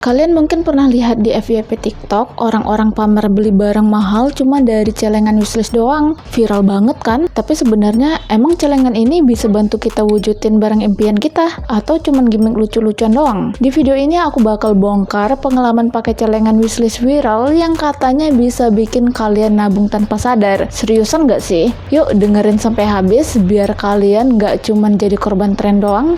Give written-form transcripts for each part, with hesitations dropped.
Kalian mungkin pernah lihat di FYP TikTok, orang-orang pamer beli barang mahal cuma dari celengan wishlist doang. Viral banget kan? Tapi sebenarnya emang celengan ini bisa bantu kita wujudin barang impian kita? Atau cuman gimmick lucu-lucuan doang? Di video ini aku bakal bongkar pengalaman pakai celengan wishlist viral yang katanya bisa bikin kalian nabung tanpa sadar. Seriusan gak sih? Yuk dengerin sampai habis biar kalian gak cuman jadi korban tren doang.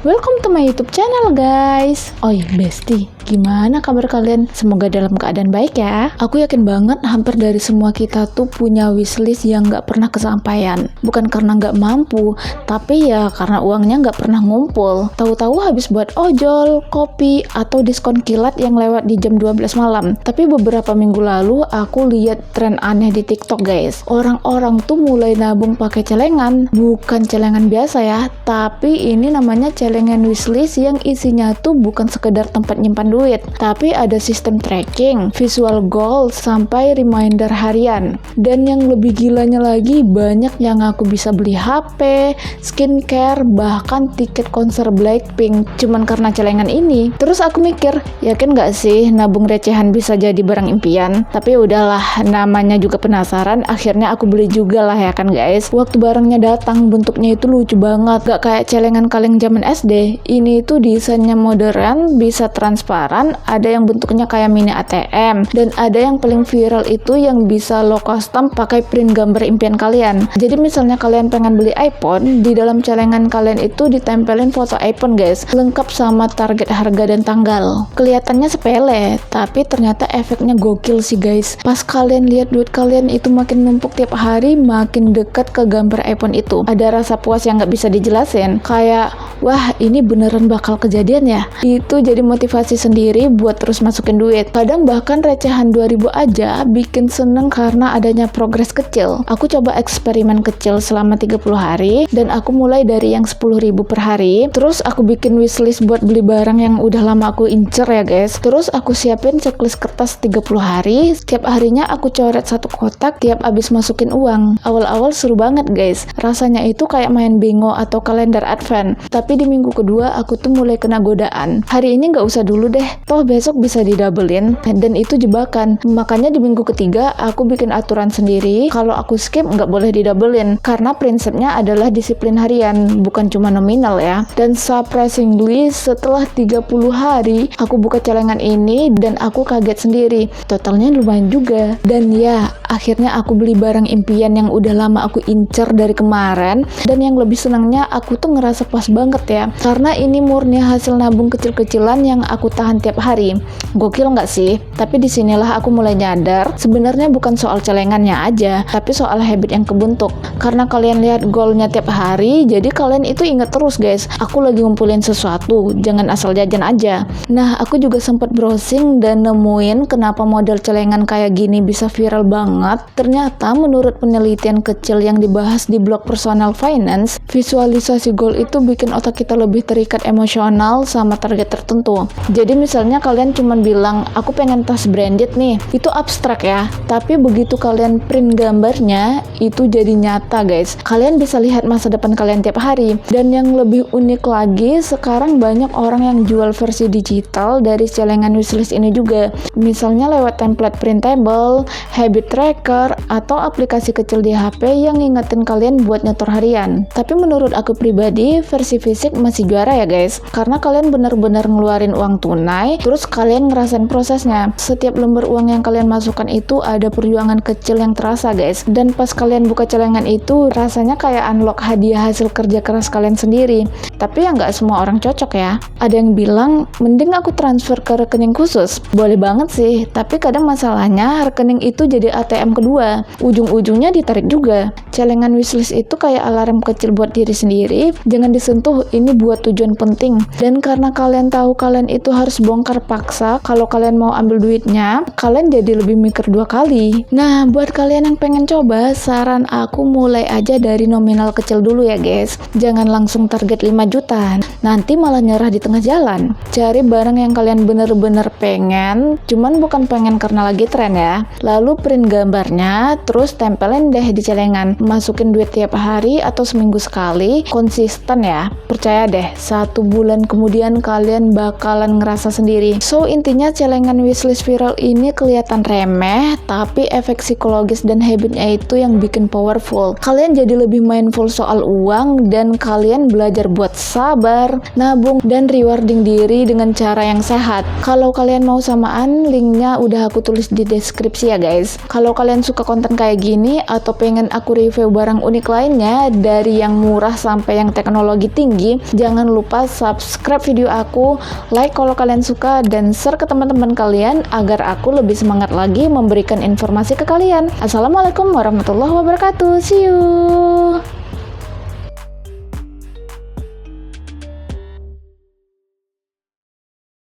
Welcome to my YouTube channel guys. Oi bestie, gimana kabar kalian? Semoga dalam keadaan baik ya. Aku yakin banget hampir dari semua kita tuh punya wishlist yang gak pernah kesampaian. Bukan karena gak mampu, tapi ya karena uangnya gak pernah ngumpul. Tahu-tahu habis buat ojol, kopi, atau diskon kilat yang lewat di jam 12 malam. Tapi beberapa minggu lalu aku lihat tren aneh di TikTok guys. Orang-orang tuh mulai nabung pakai celengan. Bukan celengan biasa ya, tapi ini namanya celengan wishlist yang isinya tuh bukan sekedar tempat nyimpan duit, tapi ada sistem tracking, visual goal, sampai reminder harian. Dan yang lebih gilanya lagi, banyak yang aku bisa beli HP, skincare, bahkan tiket konser Blackpink cuman karena celengan ini. Terus aku mikir, yakin gak sih nabung recehan bisa jadi barang impian? Tapi udahlah, namanya juga penasaran, akhirnya aku beli juga lah ya kan guys. Waktu barangnya datang, bentuknya itu lucu banget, gak kayak celengan kaleng zaman SD. Ini tuh desainnya modern, bisa transparan, ada yang bentuknya kayak mini ATM, dan ada yang paling viral itu yang bisa lo custom pakai print gambar impian kalian. Jadi misalnya kalian pengen beli iPhone, di dalam celengan kalian itu ditempelin foto iPhone guys, lengkap sama target harga dan tanggal. Kelihatannya sepele, tapi ternyata efeknya gokil sih guys. Pas kalian lihat duit kalian itu makin numpuk tiap hari, makin dekat ke gambar iPhone itu. Ada rasa puas yang gak bisa dijelasin, kayak wah ini beneran bakal kejadian ya. Itu jadi motivasi sendiri buat terus masukin duit. Kadang bahkan recehan 2000 aja bikin seneng karena adanya progres kecil. Aku coba eksperimen kecil selama 30 hari dan aku mulai dari yang 10.000 per hari. Terus aku bikin wishlist buat beli barang yang udah lama aku incer ya guys. Terus aku siapin checklist kertas 30 hari. Setiap harinya aku coret satu kotak tiap abis masukin uang. Awal-awal seru banget guys. Rasanya itu kayak main bingo atau kalender advent. Tapi di minggu kedua aku tuh mulai kena godaan. Hari ini nggak usah dulu deh, toh besok bisa didabelin, dan itu jebakan. Makanya di minggu ketiga aku bikin aturan sendiri, kalau aku skip nggak boleh didabelin, karena prinsipnya adalah disiplin harian, bukan cuma nominal ya. Dan surprisingly setelah 30 hari aku buka celengan ini dan aku kaget sendiri, totalnya lumayan juga. Dan ya akhirnya aku beli barang impian yang udah lama aku incer dari kemarin. Dan yang lebih senangnya aku tuh ngerasa puas banget ya, karena ini murni hasil nabung kecil-kecilan yang aku tahan tiap hari. Gokil nggak sih? Tapi disinilah aku mulai nyadar sebenarnya bukan soal celengannya aja, tapi soal habit yang kebentuk. Karena kalian lihat goalnya tiap hari, jadi kalian itu inget terus guys, aku lagi ngumpulin sesuatu, jangan asal jajan aja. Nah aku juga sempat browsing dan nemuin kenapa model celengan kayak gini bisa viral banget. Ternyata menurut penelitian kecil yang dibahas di blog Personal Finance, visualisasi goal itu bikin otak kita lebih terikat emosional sama target tertentu. Jadi misalnya kalian cuman bilang aku pengen tas branded nih, itu abstrak ya, tapi begitu kalian print gambarnya itu jadi nyata guys. Kalian bisa lihat masa depan kalian tiap hari. Dan yang lebih unik lagi, sekarang banyak orang yang jual versi digital dari celengan wishlist ini juga, misalnya lewat template printable, habit tracker, atau aplikasi kecil di HP yang ngingetin kalian buat nyetor harian. Tapi menurut aku pribadi, versi fisik masih juara ya guys, karena kalian benar-benar ngeluarin uang tunai, terus kalian ngerasain prosesnya. Setiap lembar uang yang kalian masukkan itu ada perjuangan kecil yang terasa guys. Dan pas kalian buka celengan itu rasanya kayak unlock hadiah hasil kerja keras kalian sendiri. Tapi ya nggak semua orang cocok ya. Ada yang bilang mending aku transfer ke rekening khusus. Boleh banget sih, tapi kadang masalahnya rekening itu jadi ATM kedua, ujung-ujungnya ditarik juga. Celengan wishlist itu kayak alarm kecil buat diri sendiri, jangan disentuh, ini buat tujuan penting. Dan karena kalian tahu kalian itu harus bongkar paksa kalau kalian mau ambil duitnya, kalian jadi lebih mikir 2 kali. Nah, buat kalian yang pengen coba, saran aku mulai aja dari nominal kecil dulu ya guys. Jangan langsung target 5 juta, nanti malah nyerah di tengah jalan. Cari barang yang kalian bener-bener pengen, cuman bukan pengen karena lagi tren ya. Lalu print gambarnya, terus tempelin deh di celengan. Masukin duit tiap hari atau seminggu sekali, konsisten ya. Percaya deh, 1 bulan kemudian kalian bakalan ngerasa sendiri. So intinya celengan wishlist viral ini kelihatan remeh, tapi efek psikologis dan habitnya itu yang bikin powerful. Kalian jadi lebih mindful soal uang dan kalian belajar buat sabar, nabung, dan rewarding diri dengan cara yang sehat. Kalau kalian mau samaan, linknya udah aku tulis di deskripsi ya guys. Kalau kalian suka konten kayak gini atau pengen aku review barang unik lainnya dari yang murah sampai yang teknologi tinggi, jangan lupa subscribe video aku, like kalau kalian suka, dan share ke teman-teman kalian agar aku lebih semangat lagi memberikan informasi ke kalian. Assalamualaikum warahmatullahi wabarakatuh. See you.